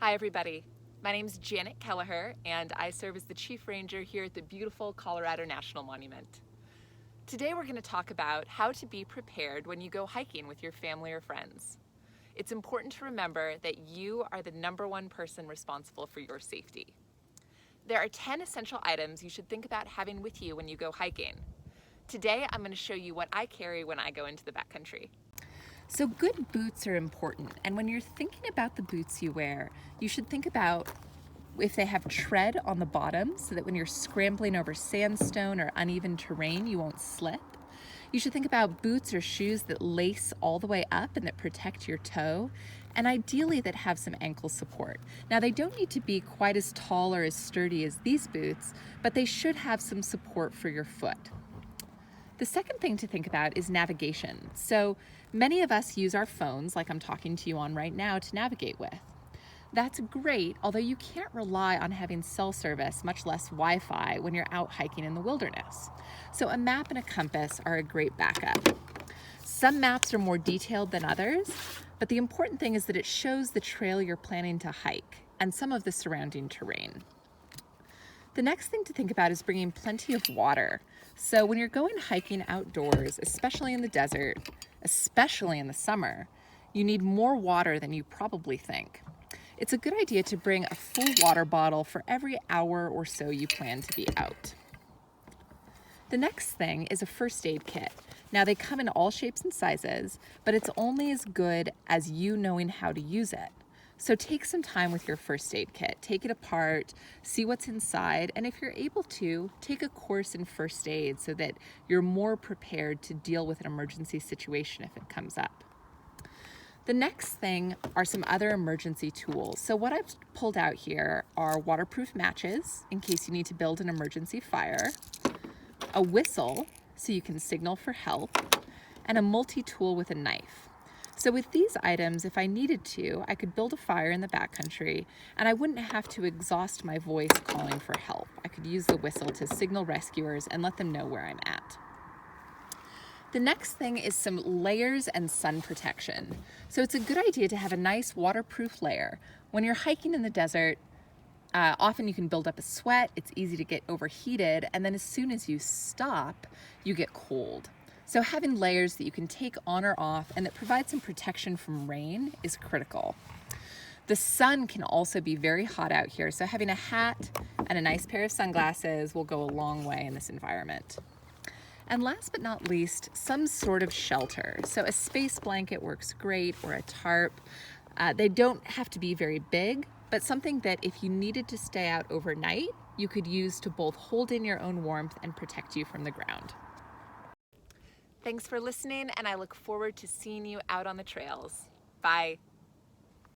Hi everybody, my name is Janet Kelleher and I serve as the Chief Ranger here at the beautiful Colorado National Monument. Today we're going to talk about how to be prepared when you go hiking with your family or friends. It's important to remember that you are the #1 person responsible for your safety. There are 10 essential items you should think about having with you when you go hiking. Today I'm going to show you what I carry when I go into the backcountry. So good boots are important, and when you're thinking about the boots you wear, you should think about if they have tread on the bottom so that when you're scrambling over sandstone or uneven terrain, you won't slip. You should think about boots or shoes that lace all the way up and that protect your toe, and ideally that have some ankle support. Now, they don't need to be quite as tall or as sturdy as these boots, but they should have some support for your foot. The second thing to think about is navigation. So many of us use our phones, like I'm talking to you on right now, to navigate with. That's great, although you can't rely on having cell service, much less Wi-Fi, when you're out hiking in the wilderness. So a map and a compass are a great backup. Some maps are more detailed than others, but the important thing is that it shows the trail you're planning to hike and some of the surrounding terrain. The next thing to think about is bringing plenty of water. So when you're going hiking outdoors, especially in the desert, especially in the summer, you need more water than you probably think. It's a good idea to bring a full water bottle for every hour or so you plan to be out. The next thing is a first aid kit. Now they come in all shapes and sizes, but it's only as good as you knowing how to use it. So take some time with your first aid kit, take it apart, see what's inside, and if you're able to, take a course in first aid so that you're more prepared to deal with an emergency situation if it comes up. The next thing are some other emergency tools. So what I've pulled out here are waterproof matches in case you need to build an emergency fire, a whistle so you can signal for help, and a multi-tool with a knife. So with these items, if I needed to, I could build a fire in the backcountry and I wouldn't have to exhaust my voice calling for help. I could use the whistle to signal rescuers and let them know where I'm at. The next thing is some layers and sun protection. So it's a good idea to have a nice waterproof layer. When you're hiking in the desert, often you can build up a sweat, it's easy to get overheated, and then as soon as you stop, you get cold. So having layers that you can take on or off and that provide some protection from rain is critical. The sun can also be very hot out here, so having a hat and a nice pair of sunglasses will go a long way in this environment. And last but not least, some sort of shelter. So a space blanket works great, or a tarp. They don't have to be very big, but something that if you needed to stay out overnight, you could use to both hold in your own warmth and protect you from the ground. Thanks for listening, and I look forward to seeing you out on the trails. Bye.